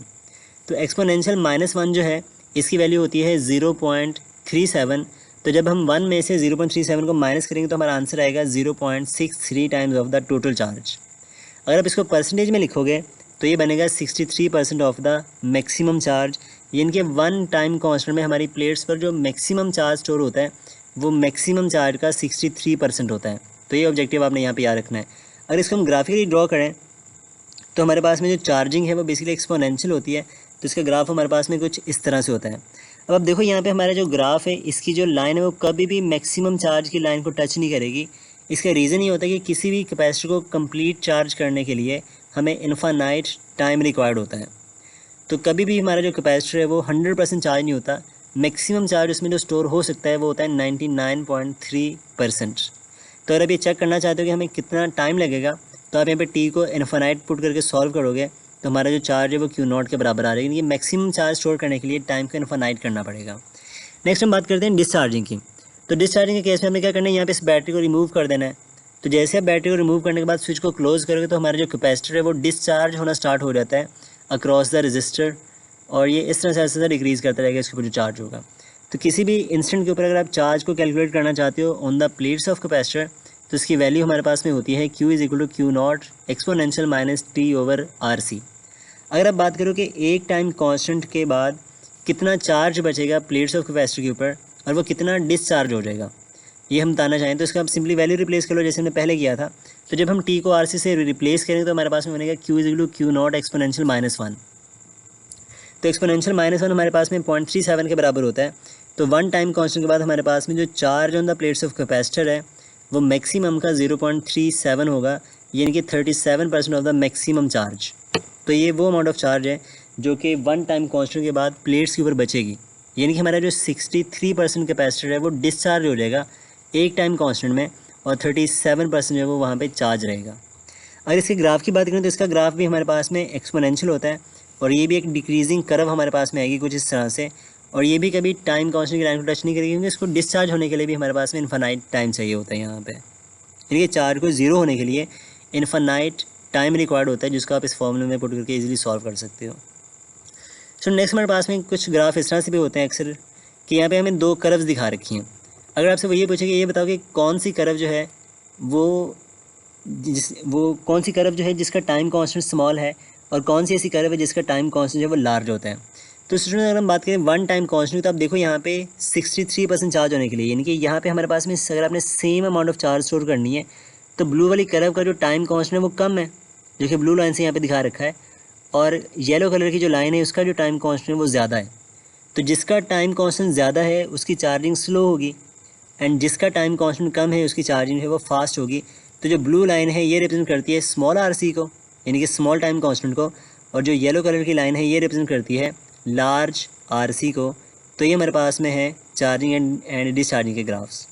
तो एक्सपोनेंशियल -1 जो है इसकी वैल्यू होती है 0.37। तो जब हम 1 में से 0.37 को माइनस करेंगे तो हमारा आंसर आएगा 0.63 times of the total charge. अगर आप इसको परसेंटेज में लिखोगे तो ये बनेगा 63% ऑफ द मैक्सिमम चार्ज, यानी कि 1 टाइम कांस्टेंट में हमारी प्लेट्स पर जो मैक्सिमम चार्ज स्टोर होता है वो मैक्सिमम चार्ज का 63% होता है। तो ये ऑब्जेक्टिव आपने यहाँ पे याद रखना है। अगर इसको हम ग्राफिकली ड्रॉ करें तो हमारे पास में जो चार्जिंग है वो बेसिकली एक्सपोनेंशियल होती है, तो इसका ग्राफ हमारे पास में कुछ इस तरह से होता है। अब आप देखो यहाँ पे हमारा जो ग्राफ है इसकी जो लाइन है वो कभी भी मैक्सिमम चार्ज की लाइन को टच नहीं करेगी। इसका रीज़न ये होता है कि किसी भी कैपेसिटर को कंप्लीट चार्ज करने के लिए हमें इनफाइनाइट टाइम रिक्वायर्ड होता है। तो कभी भी हमारा जो कैपेसिटर है वो 100% चार्ज नहीं होता, मैक्सिमम चार्ज उसमें जो स्टोर हो सकता है वो होता है 99.3%। तो अगर आप ये चेक करना चाहते हो कि हमें कितना टाइम लगेगा तो आप यहाँ पे टी को इनफाइनाइट पुट करके सॉल्व करोगे तो हमारा जो चार्ज है वो क्यू नॉट के बराबर आ रहा है, क्योंकि मैक्सिमम चार्ज स्टोर करने के लिए टाइम को इनफाइनाइट करना पड़ेगा। नेक्स्ट हम बात करते हैं डिस्चार्जिंग की। तो डिस्चार्जिंग के केस में हमें क्या करना है, यहाँ पे इस बैटरी को रिमूव कर देना है। तो जैसे आप बैटरी को रिमूव करने के बाद स्विच को क्लोज करोगे तो हमारा जो कैपेसिटर है वो डिस्चार्ज होना स्टार्ट हो जाता है अक्रॉस द रजिस्टर, और ये इस तरह से ऐसा डिक्रीज़ करता रहेगा इसके ऊपर जो चार्ज होगा। तो किसी भी इंस्टेंट के ऊपर अगर आप चार्ज को कैलकुलेट करना चाहते हो on the plates of capacitor तो इसकी वैल्यू हमारे पास में होती है Q = Q0 exponential minus T/RC। अगर आप बात करो कि एक टाइम कांस्टेंट के बाद कितना चार्ज बचेगा प्लेट्स ऑफ कैपेसिटर के ऊपर और वो कितना डिस्चार्ज हो जाएगा, ये हम बताना चाहें तो इसका आप सिंपली वैल्यू रिप्लेस कर लो जैसे हमने पहले किया था। तो जब हम T को RC से रिप्लेस करेंगे तो हमारे पास में बनेगा Q = Q0 एक्सपोनेंशियल -1। तो एक्सपोनेंशियल -1 हमारे पास में 0.37 के बराबर होता है। तो 1 टाइम कांस्टेंट के बाद हमारे पास में जो charge on the plates of capacitor है वो मैक्सिमम का 0.37 होगा, यानी कि 37% ऑफ द मैक्सिमम चार्ज। तो ये वो अमाउंट ऑफ चार्ज है जो कि 1 टाइम कांस्टेंट के बाद प्लेट्स के ऊपर बचेगी, यानी कि हमारा जो 63% कैपेसिटर है वो डिस्चार्ज हो जाएगा एक टाइम कांस्टेंट में और 37% जो है वो वहाँ पे चार्ज रहेगा। अगर इसके ग्राफ की बात करें तो इसका ग्राफ भी हमारे पास में एक्सपोनेंशियल होता है और ये भी एक डिक्रीजिंग कर्व हमारे पास में आएगी कुछ इस तरह से, और ये भी कभी टाइम कांस्टेंट की लाइन को टच नहीं करेगी क्योंकि इसको डिस्चार्ज होने के लिए भी हमारे पास में इनफाइनाइट टाइम चाहिए होता है यहाँ पे, यानी कि चार्ज को ज़ीरो होने के लिए इनफाइनाइट टाइम रिक्वायर्ड होता है जिसको आप इस फॉर्मूले में पुट करके इजीली सॉल्व कर सकते हो। सो नेक्स्ट हमारे पास में कुछ ग्राफ इस तरह से भी होते हैं अक्सर कि यहाँ पे हमें 2 कर्व्स दिखा रखी हैं। अगर आपसे वो ये पूछे कि ये बताओ कि कौन सी कर्व जो है वो कौन सी कर्व जो है जिसका टाइम कांस्टेंट स्मॉल है और कौन सी ऐसी कर्व है जिसका टाइम कांस्टेंट जो है वो लार्ज होता है। तो स्टूडेंट अगर हम बात करें 1 टाइम कांस्टेंट तो आप देखो यहाँ पे 63% चार्ज होने के लिए, यानी कि यहाँ पे हमारे पास में अगर आपने same amount of charge store करनी है तो ब्लू वाली कर्व का जो टाइम कांस्टेंट है वो कम है, जो कि ब्लू लाइन से यहाँ पे दिखा रखा है, और येलो कलर की जो लाइन है उसका जो टाइम कांस्टेंट है वो ज़्यादा है। तो जिसका टाइम कांस्टेंट ज़्यादा है उसकी चार्जिंग स्लो होगी एंड जिसका टाइम कांस्टेंट कम है उसकी चार्जिंग है वो फास्ट होगी। तो जो ब्लू लाइन है ये रिप्रेजेंट करती है स्मॉल RC को, यानी कि स्मॉल टाइम कांस्टेंट को, और जो येलो कलर की लाइन है ये रिप्रेजेंट करती है लार्ज RC को। तो ये हमारे पास में है चार्जिंग एंड डिस्चार्जिंग के ग्राफ्स।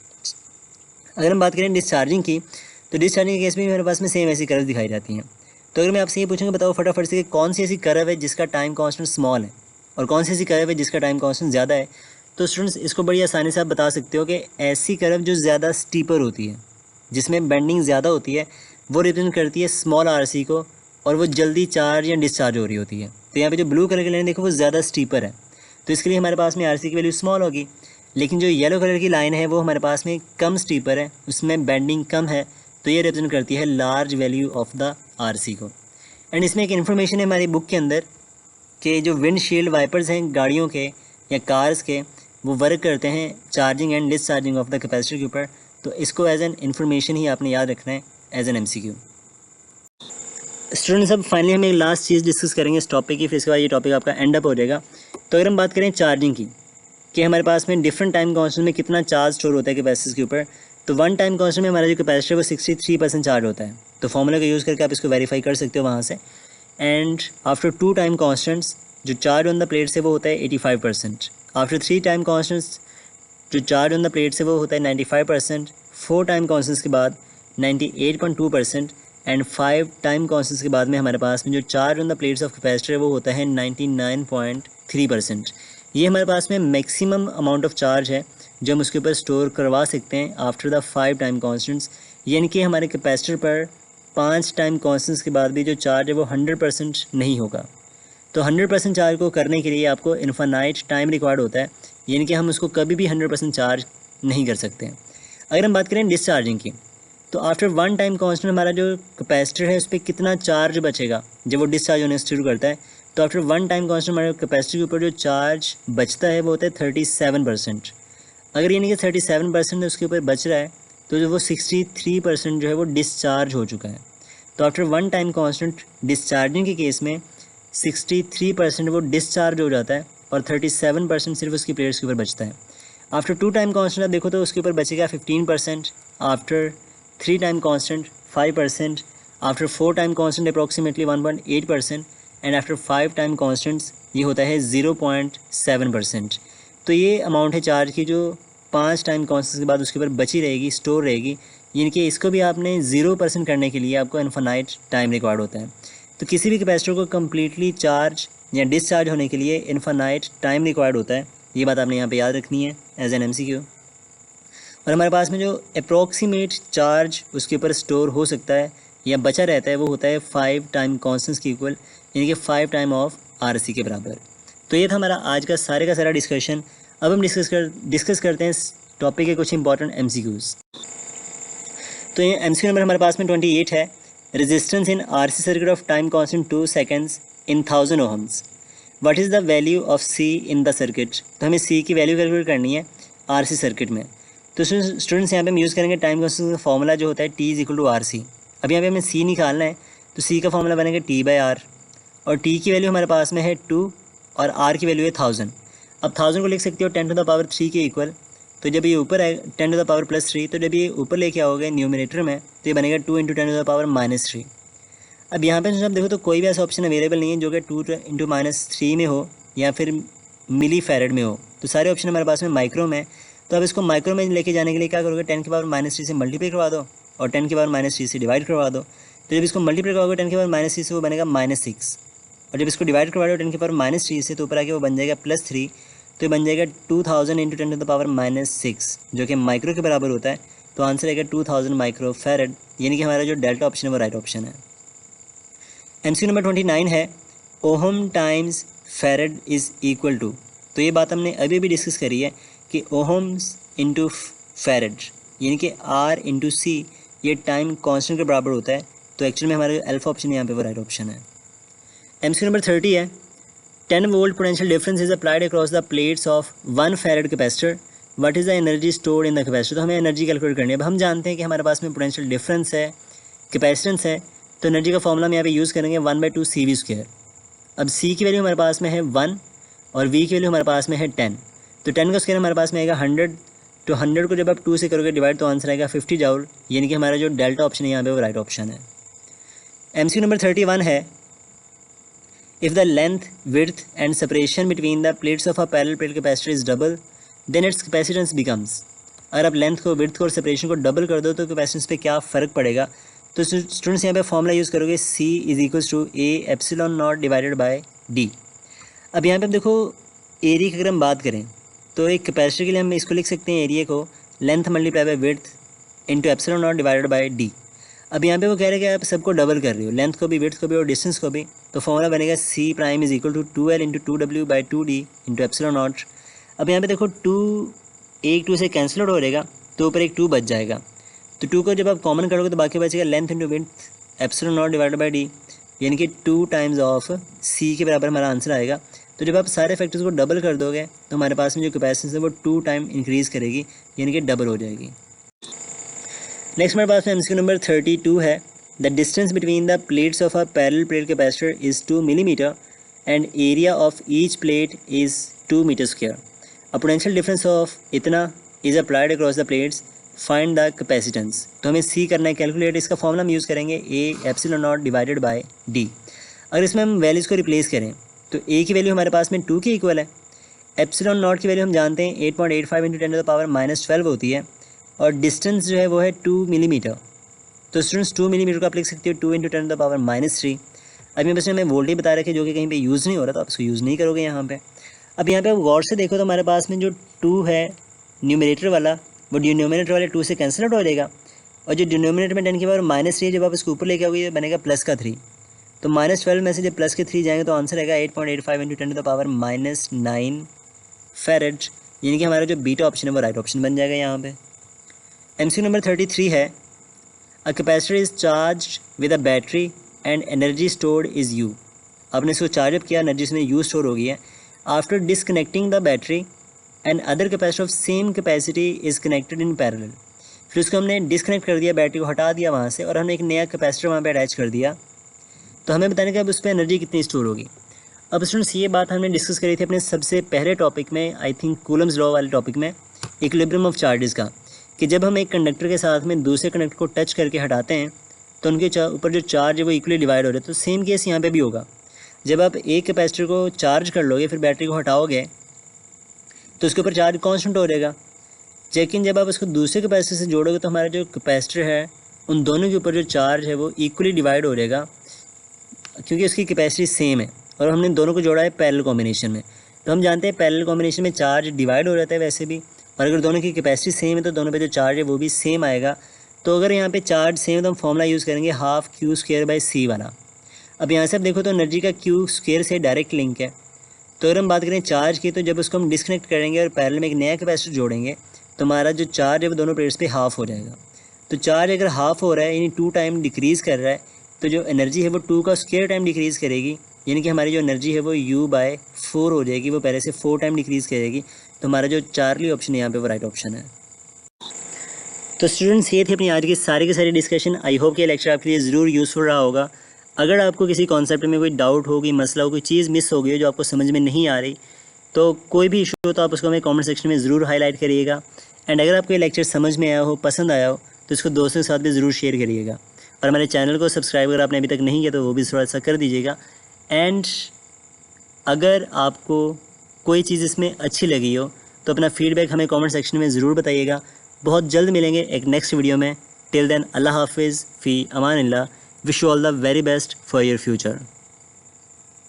अगर हम बात करें डिस्चार्जिंग की तो डिस्चार्जिंग के केस में हमारे पास में सेम ऐसी कर्व दिखाई जाती हैं। तो अगर मैं आपसे ये पूछूंगा बताओ फटाफट से कि कौन सी ऐसी कर्व है जिसका टाइम कांस्टेंट स्मॉल है और कौन सी ऐसी कर्व है जिसका टाइम कांस्टेंट ज़्यादा है, तो स्टूडेंट्स इसको बड़ी आसानी से आप बता सकते हो कि ऐसी कर्व जो ज़्यादा स्टीपर होती है, जिसमें बेंडिंग ज़्यादा होती है, वो रिप्रेजेंट करती है स्मॉल RC को और वो जल्दी चार्ज या डिस्चार्ज हो रही होती है। तो यहाँ पे जो ब्लू कलर की लाइन देखो वो ज़्यादा स्टीपर है, तो इसके लिए हमारे पास में RC की वैल्यू स्मॉल होगी। लेकिन जो येलो कलर की लाइन है वो हमारे पास में कम स्टीपर है, उसमें बेंडिंग कम है, तो ये रिप्रेजेंट करती है large value of the RC को। एंड इसमें एक इन्फॉर्मेशन है हमारी बुक के अंदर कि जो विंडशील्ड वाइपर्स हैं गाड़ियों के या कार्स के वो वर्क करते हैं charging and discharging of the capacitor के ऊपर। तो इसको एज एन इन्फॉर्मेशन ही आपने याद रखना है एज एन MCQ। स्टूडेंट्स अब फाइनली हम एक लास्ट चीज़ डिस्कस करेंगे इस टॉपिक की, फिर इसके बाद ये टॉपिक आपका एंड अप हो जाएगा। तो अगर हम बात करें चार्जिंग की कि हमारे पास में डिफरेंट टाइम कांस्टेंट में कितना चार्ज स्टोर होता है कैपेसिटर के ऊपर, तो 1 टाइम कांस्टेंट में हमारा जो कैपेसिटर है वो 63% चार्ज होता है। तो फॉर्मूला का यूज़ करके आप इसको वेरीफाई कर सकते हो वहाँ से। एंड आफ्टर 2 टाइम कांस्टेंट्स जो चार्ज ऑन द प्लेट से वो होता है 85%। आफ्टर 3 टाइम कांस्टेंट्स जो चार्ज ऑन द प्लेट से वो होता है 95%। 4 टाइम कांस्टेंट्स के बाद 98.2% एंड 5 टाइम कांस्टेंट्स के बाद में हमारे पास में जो charge on the plates of capacitor है वो होता है 99.3%। ये हमारे पास में मैक्सिमम अमाउंट ऑफ चार्ज है जो हम उसके ऊपर स्टोर करवा सकते हैं आफ्टर द 5 टाइम कांस्टेंट्स, यानी कि हमारे कैपेसिटर पर 5 टाइम कांस्टेंट्स के बाद भी जो चार्ज है वो 100% नहीं होगा। तो 100% चार्ज को करने के लिए आपको इन्फानाइट टाइम रिक्वायर्ड होता है, यानी कि हम उसको कभी भी 100% चार्ज नहीं कर सकते हैं। अगर हम बात करें डिस्चार्जिंग की, तो आफ्टर वन टाइम कांस्टेंट हमारा जो कैपेसिटर है उस पर कितना चार्ज बचेगा जब वो डिस्चार्ज होने शुरू करता है। तो आफ्टर वन टाइम कांस्टेंट हमारे कैपेसिटर के ऊपर जो चार्ज बचता है वो होता है 37%। अगर यानी कि 37% उसके ऊपर बच रहा है तो जो वो 63% जो है वो डिस्चार्ज हो चुका है। तो after one time constant discharging के केस में 63% वो डिस्चार्ज हो जाता है और 37% सिर्फ उसकी प्लेट्स के ऊपर बचता है। आफ्टर टू टाइम कांस्टेंट आप देखो तो उसके ऊपर बचेगा 15%, after three time constant 5%, after four time constant approximately 1.8% and after five time constants ये होता है 0.7%। तो ये अमाउंट है चार्ज की जो 5 टाइम कांस्टेंट के बाद उसके ऊपर बची रहेगी, स्टोर रहेगी। यानी कि इसको भी आपने 0% करने के लिए आपको इन्फिनाइट टाइम रिक्वायर्ड होता है। तो किसी भी कैपेसिटर को कम्प्लीटली चार्ज या डिस्चार्ज होने के लिए इन्फिनाइट टाइम रिक्वायर्ड होता है। ये बात आपने यहाँ पे याद रखनी है एज एन MCQ। और हमारे पास में जो अप्रॉक्सीमेट चार्ज उसके ऊपर स्टोर हो सकता है या बचा रहता है वो होता है 5 टाइम कॉन्स्टेंट्स के इक्वल, यानी कि 5 टाइम ऑफ RC के बराबर। तो ये था हमारा आज का सारा डिस्कशन। अब हम डिस्कस करते हैं इस टॉपिक के कुछ इंपॉर्टेंट MCQs। तो ये MCQ नंबर हमारे पास में 28 है। Resistance in RC circuit of time constant 2 seconds in 1000 ohms। What is the value of C in the circuit. तो हमें C की वैल्यू कैलकुलेट करनी है RC सर्किट में। तो स्टूडेंट्स यहाँ पे हम यूज़ करेंगे टाइम कॉन्स्टेंट का फॉर्मूला जो होता है T = RC। अब यहाँ पे हमें C निकालना है तो C का फॉर्मूला बनेगा T/R और T की वैल्यू हमारे पास में है 2 और R की वैल्यू है 1000। अब 1000 को लिख सकते हो 10⁻³ के इक्वल। तो जब ये ऊपर है 10⁻+3, तो जब ये ऊपर लेके आओगे न्यूमरेटर में तो ये बनेगा 2 × 10⁻−3। अब यहाँ पे जब देखो तो कोई भी ऐसा ऑप्शन अवेलेबल नहीं है जो कि 2 × -3 में हो या फिर मिली फैरेड में हो। तो सारे ऑप्शन हमारे पास में माइक्रो में। तो अब इसको माइक्रो में लेके जाने के लिए क्या करोगे, 10⁻³ से मल्टीप्लाई करवा दो और 10⁻³ से डिवाइड करवा दो। तो जब इसको मल्टीप्लाई करवाओगे 10⁻³ से वो बनेगा -6 और जब इसको डिवाइड करवा दो 10⁻³ से तो ऊपर आके वो बन जाएगा +3। तो ये बन जाएगा 2000 × 10⁻6 जो कि माइक्रो के बराबर होता है। तो आंसर आएगा 2000 माइक्रो फैरेड, यानी कि हमारा जो डेल्टा ऑप्शन है वो राइट ऑप्शन है। MCQ नंबर 29 है ohm times farad is equal to. तो ये बात हमने अभी भी डिस्कस करी है कि ओहम्स इंटू फैरेड यानी कि R × C ये टाइम कांस्टेंट के बराबर होता है। तो एक्चुअल में हमारा अल्फा ऑप्शन यहाँ पे वो राइट ऑप्शन है। MCQ नंबर 30 है 10 volt potential difference is applied across the plates of 1 farad capacitor. What is the energy stored in the capacitor. तो हमें एनर्जी कैलकुलेट करनी है। अब हम जानते हैं कि हमारे पास में पोटेंशियल डिफरेंस है, कैपेसिटेंस है, तो एनर्जी का फॉर्मूला हम यहाँ पे यूज़ करेंगे 1/2 CV²। अब C की वैल्यू हमारे पास में है 1 और V की वैल्यू हमारे पास में है 10। तो 10 का स्क्वायर हमारे पास में आएगा 100। तो 100 को जब आप 2 से करोगे डिवाइड तो आंसर आएगा 50 जूल, यानी कि हमारा जो डेल्टा ऑप्शन है यहाँ पे वो राइट ऑप्शन है। MCQ नंबर 31 है if the length, width and separation between the plates of a parallel plate capacitor is double then its capacitance becomes. अगर आप लेंथ को, विड्थ को और सेपरेशन को डबल कर दो तो कैपेसिटेंस पे क्या फ़र्क पड़ेगा। तो स्टूडेंट्स यहाँ पे फॉर्मूला यूज़ करोगे C = A ε0/D। अब यहाँ पे हम देखो एरिया की अगर हम बात करें तो एक कैपेसिटर के लिए हम इसको लिख सकते हैं एरिया को length multiply by width into ε0/D। अब यहाँ पे वो कह रहे हैं कि आप सबको डबल कर रहे हो, लेंथ को भी, विड्थ को भी और डिस्टेंस को भी। तो फॉर्मूला बनेगा C' = 2L × 2W/2D × ε0। अब यहाँ पे देखो 2 एक 2 से कैंसिल आउट हो जाएगा तो ऊपर एक 2 बच जाएगा। तो 2 को जब आप कॉमन करोगे तो बाकी बचेगा लेंथ इंटू विड्थ ε0/D, यानी कि 2 टाइम्स ऑफ C के बराबर हमारा आंसर आएगा। तो जब आप सारे फैक्टर्स को डबल कर दोगे तो हमारे पास में जो कैपेसिटेंस है वो 2 टाइम इंक्रीज़ करेगी, यानी कि डबल हो जाएगी। नेक्स्ट हमारे पास में MCQ नंबर 32 है the distance between the plates of a parallel plate capacitor is 2 millimetre and area of each plate is 2 मीटर²। अ पोटेंशियल डिफरेंस ऑफ इतना is applied across the plates, find the capacitance. तो हमें C करना है calculate. इसका formula हम use करेंगे A ε0/D। अगर इसमें हम वैल्यूज़ को रिप्लेस करें तो A की वैल्यू हमारे पास में 2 के इक्वल है, ε0 की वैल्यू हम जानते हैं 8.85 × 10⁻12 होती है और डिस्टेंस जो है वो है 2 मिलीमीटर। तो स्टूडेंट्स 2 मिलीमीटर को आप लिख सकते हो 2 × 10⁻3। अभी बस हमें वोल्टेज बता रखे जो कि कहीं पे यूज़ नहीं हो रहा, तो आप इसको यूज़ नहीं करोगे यहाँ पे। अब यहाँ पे आप गौर से देखो तो हमारे पास में जो 2 है न्यूमरेटर वाला, वो डिनोमिनेटर वाले 2 से कैंसिल आउट हो जाएगा और जो डिनोमिनेटर में 10⁻³ जब आप इसको ऊपर लेके आओगे बनेगा +3। तो -12 में से जब +3 जाएंगे तो आंसर आएगा 8.85 × 10⁻9 फैरेड, यानी कि हमारा जो बीटा ऑप्शन है वो राइट ऑप्शन बन जाएगा यहाँ पे। MCQ नंबर 33 है, a capacitor is charge with a battery and energy stored is you. आपने इसको चार्ज अप किया, एनर्जी इसमें यू स्टोर हो गई है। After disconnecting the battery and other capacitor of same capacity is connected in parallel. फिर उसको हमने डिसकनेक्ट कर दिया, बैटरी को हटा दिया वहाँ से, और हमने एक नया कैपेसिटर वहाँ पे अटैच कर दिया। तो हमें बताने का अब उस पर एनर्जी कितनी स्टोर होगी। अब स्टूडेंट्स ये बात हमने डिस्कस करी थी अपने सबसे पहले टॉपिक में, आई थिंक कूलम्स लॉ वाले टॉपिक में, इक्विलिब्रियम ऑफ चार्जेस का, कि जब हम एक कंडक्टर के साथ में दूसरे कंडक्टर को टच करके हटाते हैं तो उनके ऊपर जो चार्ज है वो इक्वली डिवाइड हो रहा है। तो सेम केस यहाँ पे भी होगा। जब आप एक कैपेसिटर को चार्ज कर लोगे फिर बैटरी को हटाओगे तो उसके ऊपर चार्ज कॉन्स्टेंट हो जाएगा। लेकिन जब आप उसको दूसरे कैपेसिटर से जोड़ोगे तो हमारा जो कैपेसिटर है उन दोनों के ऊपर जो चार्ज है वो इक्वली डिवाइड हो जाएगा, क्योंकि उसकी कैपेसिटी सेम है और हमने दोनों को जोड़ा है पैरेलल कॉम्बिनेशन में। तो हम जानते हैं पैरेलल कॉम्बिनेशन में चार्ज डिवाइड हो जाता है वैसे भी, और अगर दोनों की कैपेसिटी सेम है तो दोनों पे जो चार्ज है वो भी सेम आएगा। तो अगर यहाँ पे चार्ज सेम है तो हम फॉर्मूला यूज़ करेंगे हाफ Q² वाला। अब यहाँ से आप देखो तो एनर्जी का Q² से डायरेक्ट लिंक है। तो अगर हम बात करें चार्ज की, तो जब उसको हम डिस्कनेक्ट करेंगे और पैरेलल में एक नया कैपेसिटर जोड़ेंगे तो हमारा जो चार्ज है वो दोनों प्लेट्स पे हाफ़ हो जाएगा। तो चार्ज अगर हाफ़ हो रहा है यानी 2 टाइम डिक्रीज़ कर रहा है, तो जो एनर्जी है वो 2 का स्क्वायर टाइम डिक्रीज़ करेगी, यानी कि हमारी जो एनर्जी है वो U/4 हो जाएगी, वो पहले से 4 टाइम डिक्रीज़ करेगी। तो हमारा जो चार्ली ऑप्शन है यहाँ पे वो राइट ऑप्शन है। तो स्टूडेंट्स ये थी अपनी आज की सारी डिस्कशन। आई होप कि ये लेक्चर आपके लिए ज़रूर यूज़फुल रहा होगा। अगर आपको किसी कॉन्सेप्ट में कोई डाउट हो, कोई मसला हो, कोई चीज़ मिस हो गई हो जो आपको समझ में नहीं आ रही, तो कोई भी इशू हो तो आप उसको हमें कमेंट सेक्शन में ज़रूर हाईलाइट करिएगा। एंड अगर आपको ये लेक्चर समझ में आया हो, पसंद आया हो, तो इसको दोस्तों के साथ भी ज़रूर शेयर करिएगा। और हमारे चैनल को सब्सक्राइब अगर आपने अभी तक नहीं किया तो वो भी थोड़ा सा कर दीजिएगा। एंड अगर आपको कोई चीज़ इसमें अच्छी लगी हो तो अपना फीडबैक हमें कमेंट सेक्शन में ज़रूर बताइएगा। बहुत जल्द मिलेंगे एक नेक्स्ट वीडियो में। टिल देन अल्लाह हाफिज़, फ़ी अमान Allah. Wish you all the very best for your future.